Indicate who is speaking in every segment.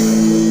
Speaker 1: Oh,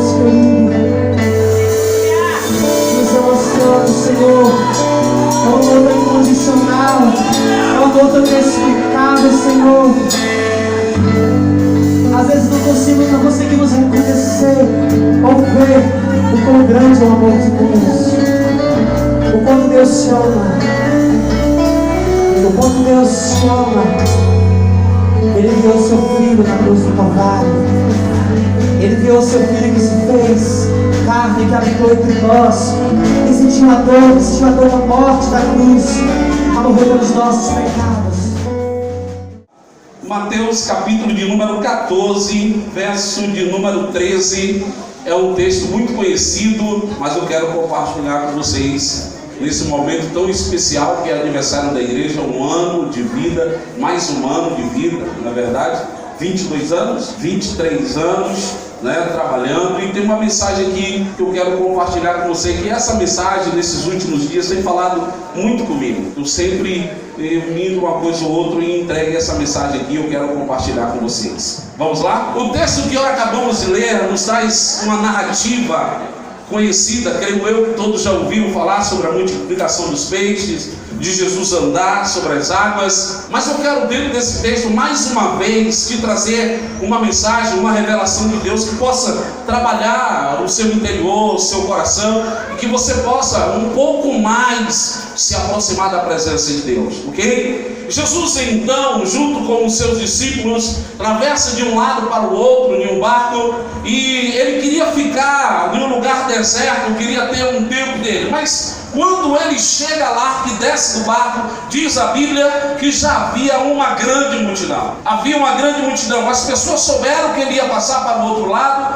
Speaker 1: Deus querido, nos emociona, Senhor. É um amor incondicional, é um amor tão inexplicável, Senhor. Às vezes não conseguimos reconhecer ou ver o quão grande é o amor de Deus, o quanto Deus te ama, o quanto Deus te ama. Ele enviou seu Filho na cruz do Calvário. Ele enviou seu Filho que se fez carne, que habitou entre nós, que sentiu a dor da morte da cruz, a morrer pelos nossos pecados.
Speaker 2: Mateus capítulo de número 14, verso de número 13, é um texto muito conhecido, mas eu quero compartilhar com vocês nesse momento tão especial que é aniversário da igreja, um ano de vida, mais um ano de vida, na verdade, 22 anos, 23 anos, trabalhando, e tem uma mensagem aqui que eu quero compartilhar com você, que essa mensagem nesses últimos dias tem falado muito comigo. Eu sempre indo uma coisa ou outra e entregue essa mensagem aqui, eu quero compartilhar com vocês. Vamos lá? O texto que nós acabamos de ler nos traz uma narrativa conhecida, creio eu que todos já ouviram falar sobre a multiplicação dos peixes, de Jesus andar sobre as águas, mas eu quero dentro desse texto mais uma vez te trazer uma mensagem, uma revelação de Deus que possa trabalhar o seu interior, o seu coração, e que você possa um pouco mais se aproximar da presença de Deus, ok? Jesus então, junto com os seus discípulos, atravessa de um lado para o outro em um barco, e ele queria ficar em um lugar deserto, queria ter um tempo dele, mas quando ele chega lá, que desce do barco, diz a Bíblia que já havia uma grande multidão. Havia uma grande multidão. As pessoas souberam que ele ia passar para o outro lado,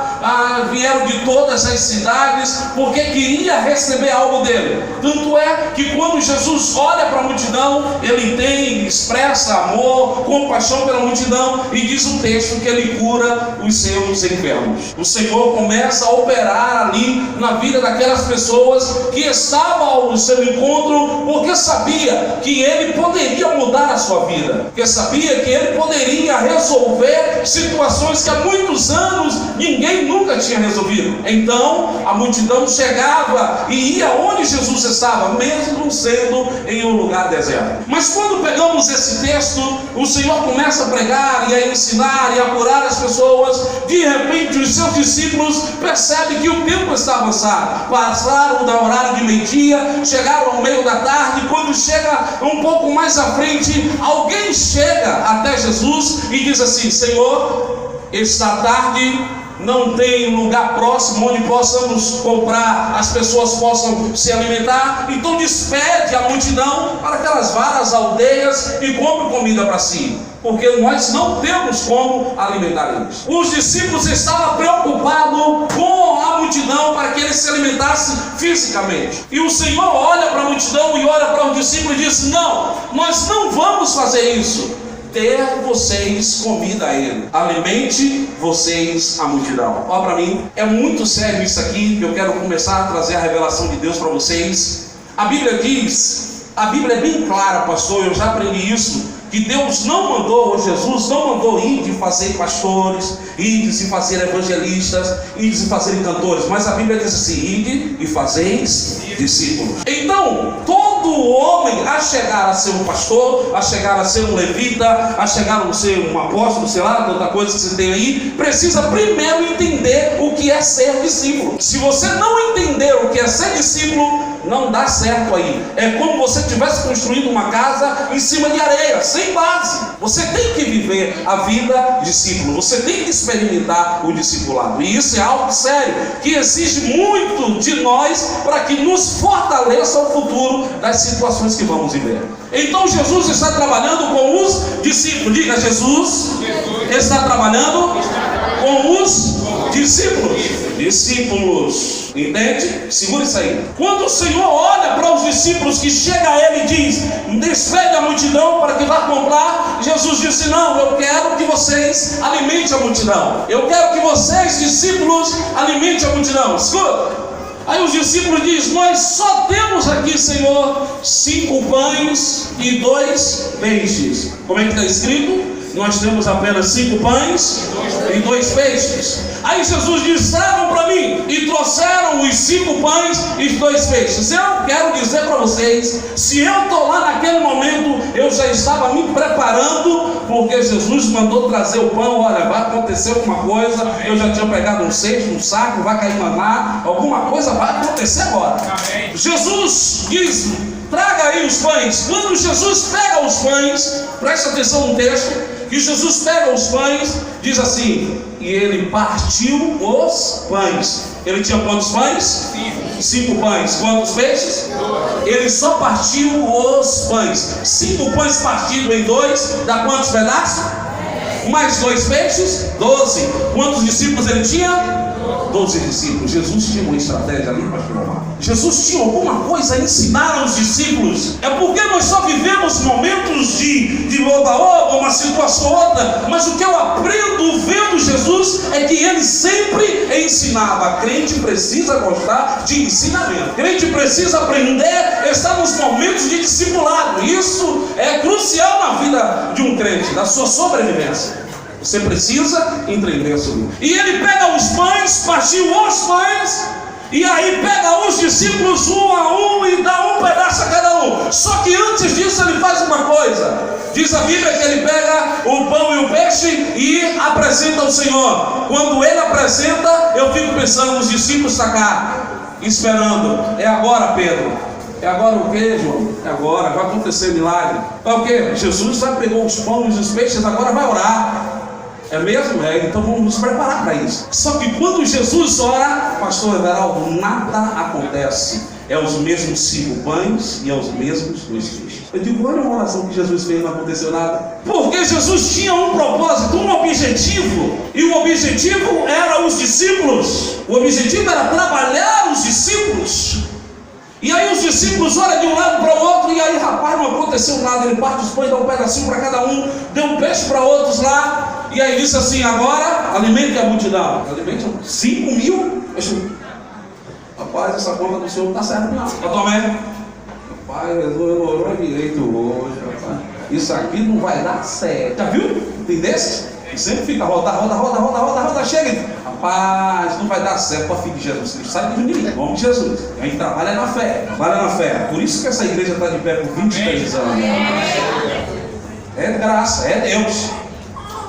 Speaker 2: vieram de todas as cidades, porque queria receber algo dele. Tanto é que quando Jesus olha para a multidão, ele expressa amor, compaixão pela multidão, e diz o texto que ele cura os seus enfermos. O Senhor começa a operar ali na vida daquelas pessoas que estavam ao seu encontro, porque sabia que ele poderia mudar a sua vida, porque sabia que ele poderia resolver situações que há muitos anos ninguém nunca tinha resolvido. Então a multidão chegava e ia onde Jesus estava, mesmo sendo em um lugar deserto. Mas quando pegamos esse texto, o Senhor começa a pregar e a ensinar e a curar as pessoas. De repente os seus discípulos percebem que o tempo está avançado, passaram da horário de meio-dia, chegaram ao meio da tarde. Quando chega um pouco mais à frente, alguém chega até Jesus e diz assim: Senhor, esta tarde não tem um lugar próximo onde possamos comprar, as pessoas possam se alimentar, então despede a multidão para aquelas várias aldeias e compre comida para si, porque nós não temos como alimentar eles. Os discípulos estavam preocupados com a multidão para que eles se alimentassem fisicamente, e o Senhor olha para a multidão e olha para os discípulos e diz: não, nós não vamos fazer isso. Dê vocês comida a ele, alimente vocês a multidão. Olha para mim, é muito sério isso aqui, que eu quero começar a trazer a revelação de Deus para vocês. A Bíblia diz, a Bíblia é bem clara, pastor, eu já aprendi isso, que Deus não mandou, ou Jesus não mandou ir de fazer pastores, ir de se fazer evangelistas, ir de se fazer cantores, mas a Bíblia diz assim: ide e fazeis discípulos. Então, todo homem a chegar a ser um pastor, a chegar a ser um levita, a chegar a ser um apóstolo, sei lá, tanta coisa que você tem aí, precisa primeiro entender o que é ser discípulo. Se você não entender o que é ser discípulo, não dá certo aí. É como você estivesse construindo uma casa em cima de areia, sem base. Você tem que viver a vida discípulo, você tem que experimentar o discipulado, e isso é algo sério, que exige muito de nós para que nos fortaleça o futuro das situações que vamos viver. Então Jesus está trabalhando com os discípulos. Diga: Jesus está trabalhando com os discípulos. Entende? Segura isso aí. Quando o Senhor olha para os discípulos que chega a ele e diz: despede a multidão para que vá comprar, Jesus disse: não, eu quero que vocês alimentem a multidão. Eu quero que vocês, discípulos, alimentem a multidão. Escuta. Aí os discípulos dizem: nós só temos aqui, Senhor, 5 pães e 2 peixes. Como é que está escrito? Nós temos apenas 5 pães e 2 peixes. Aí Jesus diz: tragam para mim. E trouxeram os 5 pães e os 2 peixes. Eu quero dizer para vocês, se eu estou lá naquele momento, eu já estava me preparando, porque Jesus mandou trazer o pão. Olha, vai acontecer alguma coisa. Eu já tinha pegado um cesto, um saco, vai cair maná, alguma coisa vai acontecer agora. Amém. Jesus diz: traga aí os pães. Quando Jesus pega os pães, presta atenção no texto, que Jesus pega os pães, diz assim: e ele partiu os pães. Ele tinha quantos pães? 5 pães. Quantos peixes? 2. Ele só partiu os pães. 5 pães partidos em 2, dá quantos pedaços? Mais 2 peixes? 12. Quantos discípulos ele tinha? 12 discípulos. Jesus tinha uma estratégia ali para provar. Jesus tinha alguma coisa a ensinar aos discípulos. É porque nós só vivemos momentos de oba-oba, uma situação ou outra. Mas o que eu aprendo vendo Jesus é que ele sempre ensinava. Crente precisa gostar de ensinamento. Crente precisa aprender, estar nos momentos de discipulado. Isso é crucial na vida de um crente, na sua sobrevivência. Você precisa entender isso. E ele pega os pães, partiu os pães, e aí pega os discípulos um a um e dá um pedaço a cada um. Só que antes disso ele faz uma coisa. Diz a Bíblia que ele pega o pão e o peixe e apresenta ao Senhor. Quando ele apresenta, eu fico pensando nos discípulos sacar, esperando. É agora, Pedro. É agora o que, João? É agora, vai acontecer milagre. É o que? Jesus já pegou os pães e os peixes, agora vai orar. É mesmo? É, então vamos nos preparar para isso. Só que quando Jesus ora, pastor Everaldo, nada acontece. É os mesmos 5 pães e é os mesmos 2 peixes. Eu digo, olha uma oração que Jesus fez, não aconteceu nada. Porque Jesus tinha um propósito, um objetivo. E o objetivo era os discípulos. O objetivo era trabalhar os discípulos. E aí os discípulos olham de um lado para o outro, e aí, rapaz, não aconteceu nada. Ele parte os pães, dá um pedacinho para cada um, deu um peixe para outros lá, e aí disse assim: agora alimente a multidão. Alimente 5 mil. Rapaz, essa conta do senhor não está certa não. Tomé. Rapaz, Jesus não orou direito hoje, rapaz. Isso aqui não vai dar certo. Já viu? Tem desses? E sempre fica roda, chega. Rapaz, não vai dar certo para filho de Jesus Cristo. Sai de mim, em nome de Jesus. A gente trabalha na fé. Por isso que essa igreja está de pé por 23 anos. É graça, é Deus.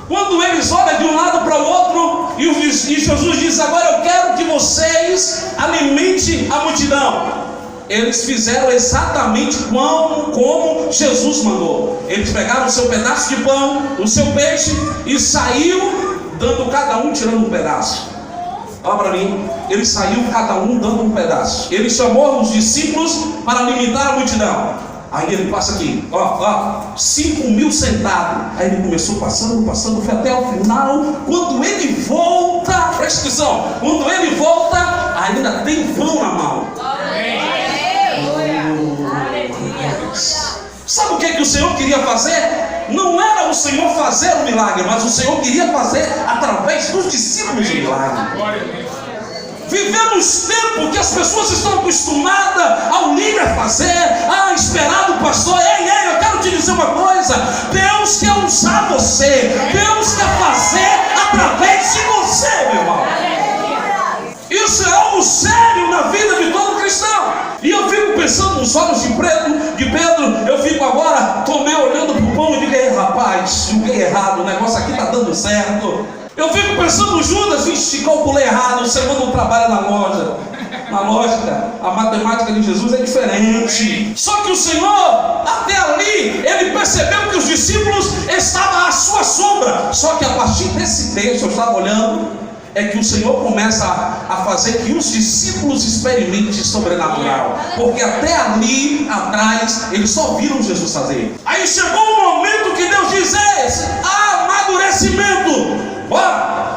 Speaker 2: Quando eles olham de um lado para o outro, e Jesus diz: agora eu quero que vocês alimentem a multidão. Eles fizeram exatamente como Jesus mandou. Eles pegaram o seu pedaço de pão, o seu peixe, e saiu dando cada um, tirando um pedaço. Olha para mim. Ele saiu cada um dando um pedaço. Ele chamou os discípulos para alimentar a multidão. Aí ele passa aqui, 5 mil sentados. Aí ele começou passando, foi até o final. Quando ele volta, presta atenção, quando ele volta, ainda tem pão na mão. Sabe o que o Senhor queria fazer? Não era o Senhor fazer o milagre, mas o Senhor queria fazer através dos discípulos o milagre. Vivemos tempo que as pessoas estão acostumadas ao líder fazer, a esperar do pastor. Ei, eu quero te dizer uma coisa: Deus quer usar você, Deus quer fazer através de você, meu irmão. Isso é algo sério na vida de todo cristão. E eu fico pensando nos olhos de Pedro, eu fico agora, Tomé olhando para o pão e digo: rapaz, joguei errado, o negócio aqui está dando certo. Eu fico pensando no Judas: vixe, calculei errado, você não trabalha na loja. Na lógica, a matemática de Jesus é diferente. Só que o Senhor, até ali, ele percebeu que os discípulos estavam à sua sombra. Só que a partir desse texto, eu estava olhando, é que o Senhor começa a fazer que os discípulos experimentem sobrenatural. Porque até ali atrás, eles só viram Jesus fazer. Aí chegou um momento que Deus diz: amadurecimento.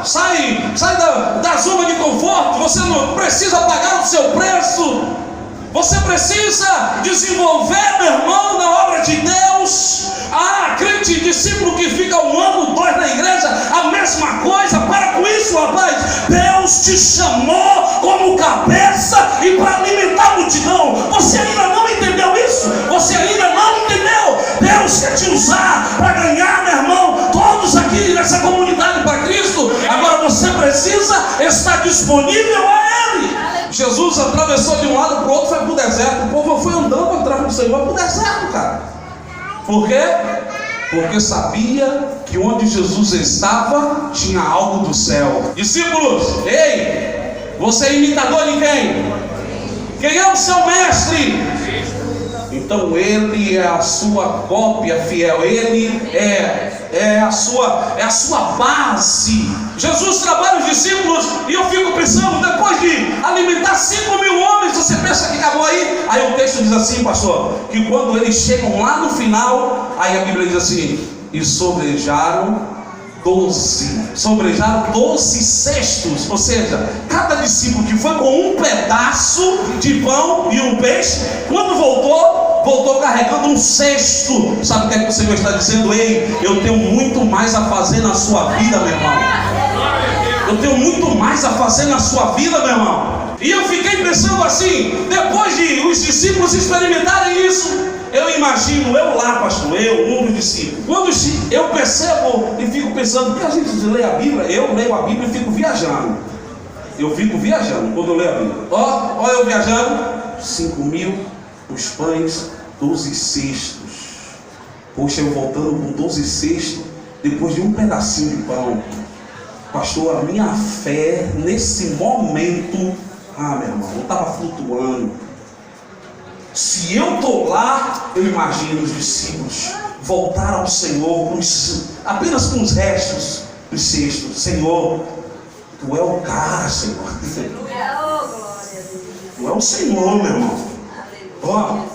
Speaker 2: Sai da zona de conforto. Você não precisa pagar o seu preço. Você precisa desenvolver, meu irmão, na obra de Deus. Crente discípulo que fica 1 ano, 2 na igreja, a mesma coisa. Para com isso, rapaz. Deus te chamou como cabeça e para alimentar a multidão. Você ainda não entendeu isso? Você ainda não entendeu? Deus quer te usar para ganhar, meu irmão, todos essa comunidade para Cristo. Agora você precisa estar disponível a Ele. Jesus atravessou de um lado para o outro, foi para o deserto. O povo foi andando atrás do Senhor para o deserto, cara. Por quê? Porque sabia que onde Jesus estava tinha algo do céu. Discípulos, ei, você é imitador de quem? Quem é o seu mestre? Então ele é a sua cópia fiel, ele é a sua base. Jesus trabalha os discípulos e eu fico pensando, depois de alimentar 5.000 homens, você pensa que acabou aí? Aí o texto diz assim, pastor, que quando eles chegam lá no final, aí a Bíblia diz assim, e sobrejaram 12 cestos, ou seja, cada discípulo que foi com um pedaço de pão e um peixe, quando voltou carregando um cesto. Sabe o que é que o Senhor está dizendo? Ei, eu tenho muito mais a fazer na sua vida, meu irmão. Eu tenho muito mais a fazer na sua vida, meu irmão. E eu fiquei pensando assim, depois de os discípulos experimentarem isso, eu imagino, eu lá, pastor, um dos discípulos. Quando eu percebo e fico pensando, porque a gente lê a Bíblia, eu leio a Bíblia e fico viajando. Eu fico viajando quando eu leio a Bíblia. Ó eu viajando, 5.000, os pães, 12 cestos. Poxa, eu voltando com 12 cestos, depois de um pedacinho de pão. Pastor, a minha fé, nesse momento, meu irmão, eu estava flutuando. Se eu estou lá, eu imagino os discípulos voltar ao Senhor apenas com os restos dos cestos. Senhor, Tu é o cara, Senhor. Tu é o Senhor, meu irmão.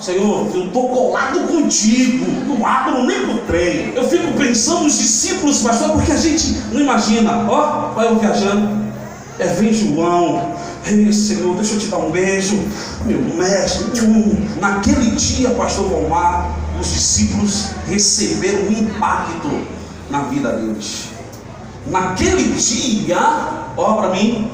Speaker 2: Senhor, eu estou colado contigo, não abro nem pro trem. Eu fico pensando nos discípulos, pastor, porque a gente não imagina. Vai eu viajando, vem João. Ei, Senhor, deixa eu te dar um beijo, meu mestre. Naquele dia, pastor Valmar, os discípulos receberam um impacto na vida deles. Naquele dia, para mim,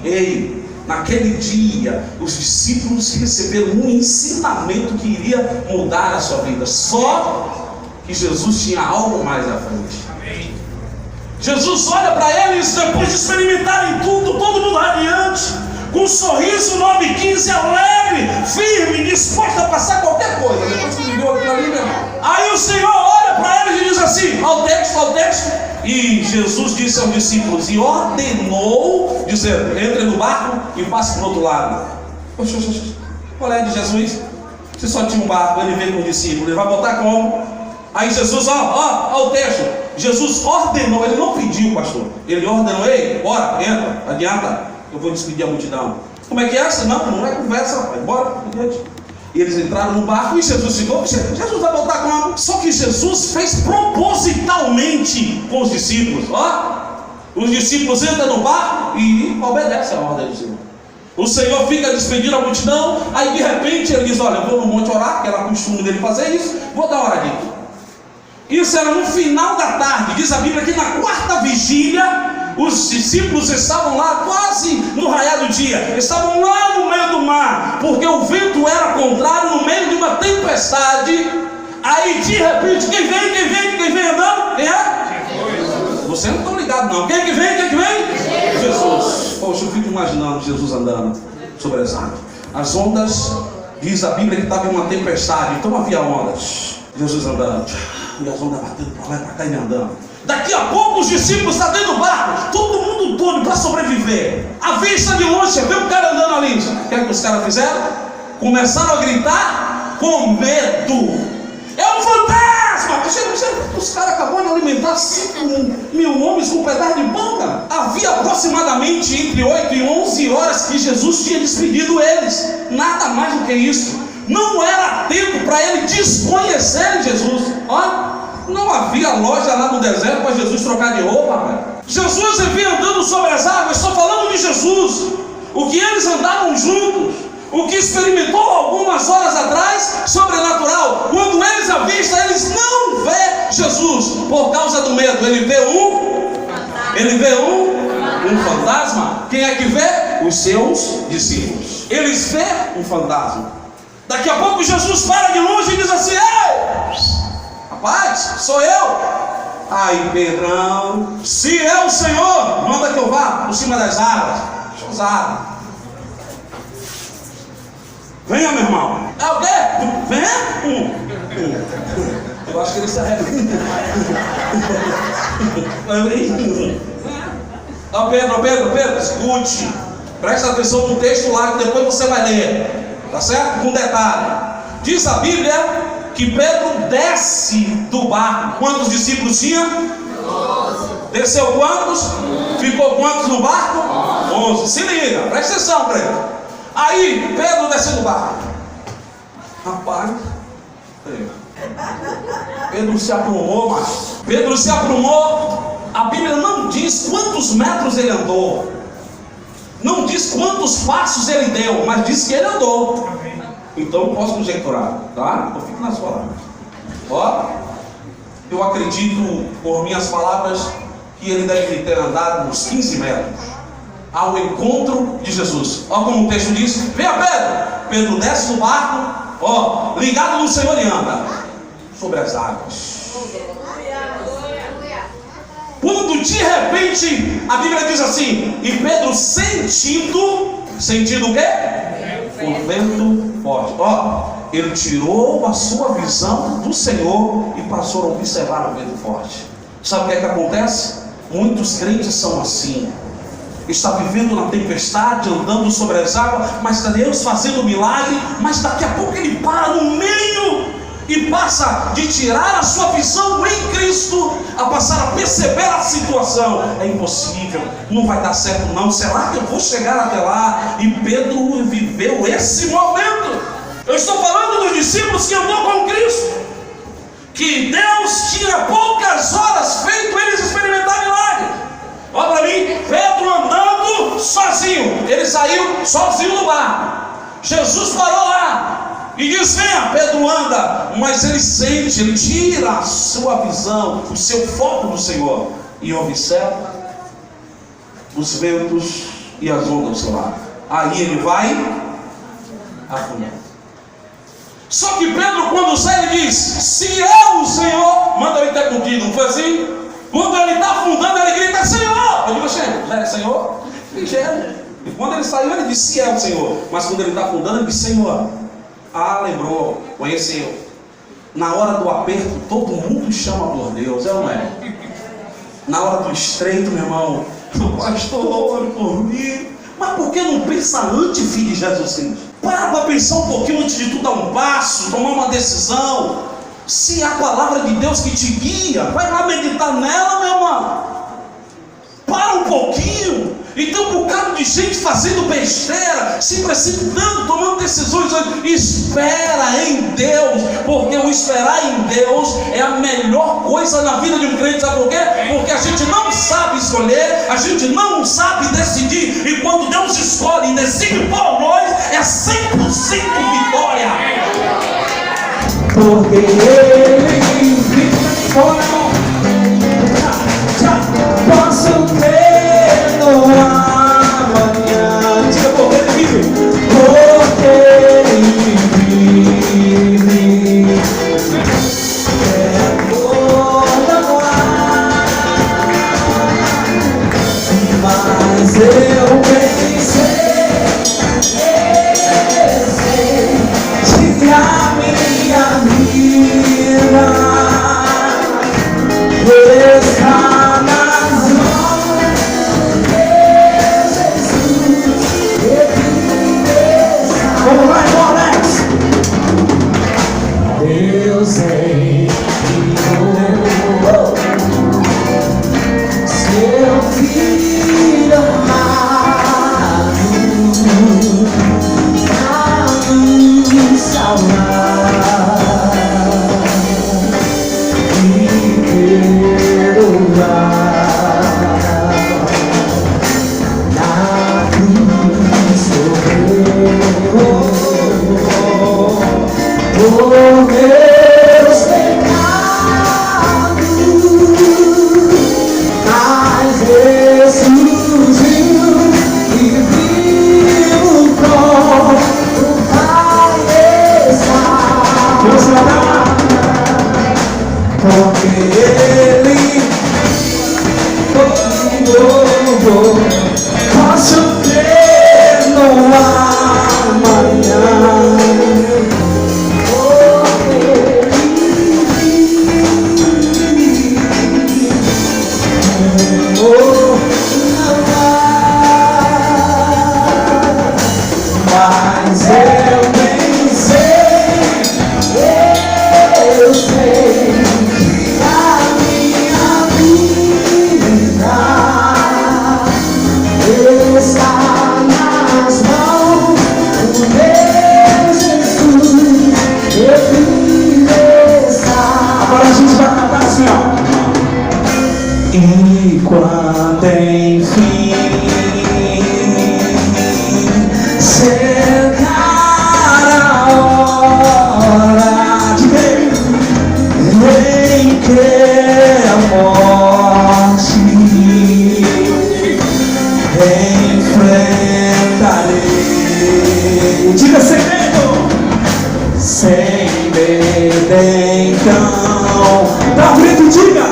Speaker 2: naquele dia, os discípulos receberam um ensinamento que iria mudar a sua vida. Só que Jesus tinha algo mais à frente. Jesus olha para eles, depois de experimentarem tudo, todo mundo radiante, com um sorriso 9,15, alegre, firme, disposto a passar qualquer coisa. Depois que viveu aquilo ali, meu irmão. Aí o Senhor olha para eles e diz assim, ao texto, e Jesus disse aos discípulos, e ordenou, dizendo, entre no barco e passe para o outro lado. Poxa, qual é de Jesus? Se só tinha um barco, ele veio com os discípulos, ele vai voltar como? Aí Jesus, o texto, Jesus ordenou, ele não pediu, pastor, ele ordenou, ei, bora, entra, adianta. Eu vou despedir a multidão. Como é que é essa? Não é conversa, rapaz. Bora, adiante. E eles entraram no barco e Jesus ficou. Jesus vai voltar como? Só que Jesus fez propositalmente com os discípulos. Os discípulos entram no barco e obedecem a ordem do Senhor. O Senhor fica despedindo a multidão. Aí de repente ele diz, olha, eu vou no monte orar, que era costume dele fazer isso. Vou dar uma horadinha. Isso era no final da tarde. Diz a Bíblia que na quarta vigília, os discípulos estavam lá quase no raiar do dia, estavam lá no meio do mar, porque o vento era contrário, no meio de uma tempestade. Aí de repente, quem vem andando? Quem é? Você não está ligado não. Quem que vem? Jesus. Poxa, eu fico imaginando Jesus andando sobre as águas. As ondas, diz a Bíblia que estava em uma tempestade, então havia ondas. Jesus andando, e as ondas batendo para lá e para cá e andando. Daqui a pouco os discípulos estão dentro do barco, todo mundo doido para sobreviver. A vista de longe, vê um cara andando ali. O que é que os caras fizeram? Começaram a gritar com medo. É um fantasma! Os caras acabaram de alimentar 5.000 homens com um pedaço de pão, cara. Havia aproximadamente entre 8 e 11 horas que Jesus tinha despedido eles. Nada mais do que isso. Não era tempo para ele desconhecerem Jesus. Não havia loja lá no deserto para Jesus trocar de roupa, velho. Jesus vinha andando sobre as águas, estou falando de Jesus. O que eles andaram juntos, o que experimentou algumas horas atrás, sobrenatural. Quando eles avistam, eles não vê Jesus por causa do medo. Ele vê um fantasma. Quem é que vê? Os seus discípulos. Eles vê um fantasma. Daqui a pouco Jesus para de longe e diz assim, ei, rapaz, sou eu. Aí Pedrão, se é o Senhor, manda que eu vá por cima das águas. Deixa eu usar. Venha, meu irmão. É o quê? Venha. Eu acho que ele se arrepende. Ó, Pedro, escute. Presta atenção no texto lá que depois você vai ler. Tá certo? Com detalhe. Diz a Bíblia que Pedro desce do barco. Quantos discípulos tinha? 12. Desceu quantos? Ficou quantos no barco? 11. Se liga, presta atenção, Pedro. Aí Pedro desceu do barco. Rapaz, Pedro se aprumou, mas Pedro se aprumou. A Bíblia não diz quantos metros ele andou, não diz quantos passos ele deu, mas diz que ele andou. Então eu posso conjecturar, tá? Eu fico nas palavras. Ó, eu acredito, por minhas palavras, que ele deve ter andado uns 15 metros ao encontro de Jesus. Ó, como o texto diz: venha Pedro. Pedro desce do barco, ó, ligado no Senhor, e anda sobre as águas. Quando de repente a Bíblia diz assim: e Pedro sentindo o quê? O vento forte. Ó, ele tirou a sua visão do Senhor e passou a observar o vento forte. Sabe o que é que acontece? Muitos crentes são assim. Está vivendo na tempestade, andando sobre as águas, mas Deus fazendo milagre, mas daqui a pouco ele para no meio e passa de tirar a sua visão em Cristo a passar a perceber a situação. É impossível, não vai dar certo não. Será que eu vou chegar até lá? E Pedro viveu esse momento. Eu estou falando dos discípulos que andou com Cristo, que Deus tinha poucas horas feito eles experimentar milagre. Olha para mim, Pedro andando sozinho. Ele saiu sozinho do barco. Jesus parou lá e diz: venha. Pedro anda, mas ele sente, ele tira a sua visão, o seu foco do Senhor, e observa os ventos e as ondas do seu lado. Aí ele vai afundando. Só que Pedro, quando sai, ele diz: se é o Senhor, manda ele ter contigo. Não foi assim? Quando ele está afundando, ele grita: Senhor! Eu digo: já é Senhor? Já é. E quando ele saiu, ele disse: se é o Senhor. Mas quando ele está afundando, ele diz: Senhor. Ah, lembrou, conheceu. Na hora do aperto, todo mundo chama por Deus, é ou não é? Na hora do estreito, meu irmão, pastor, ore por mim. Mas por que não pensa antes, filho de Jesus Cristo? Para pensar um pouquinho antes de tu dar um passo, tomar uma decisão. Se é a palavra de Deus que te guia, vai lá meditar nela, meu irmão. Para um pouquinho. Então, um bocado de gente fazendo besteira, se precipitando, tomando decisões. Espera em Deus, porque o esperar em Deus é a melhor coisa na vida de um crente. Sabe por quê? Porque a gente não sabe escolher, a gente não sabe decidir, e quando Deus escolhe e decide por nós, é 100% vitória.
Speaker 1: Porque Ele vive fora. Posso ter no amanhã. Diga: porque Ele vive. Porque Ele vive. É toda no ar. Mas eu pensei de a minha vida está nas mãos do meu Jesus. Eu vivo estar. Agora a gente vai cantar assim, ó. E quando enfim chegar a hora de ver em que a morte enfrentarei. Diga sem medo, sem medo então. Dá um grito, diga.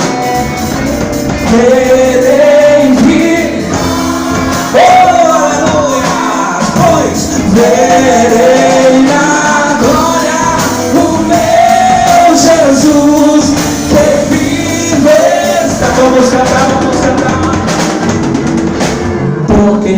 Speaker 1: Verei vir, oh aleluia, pois verei na glória o meu Jesus que vive. Vamos cantar, vamos cantar. Porque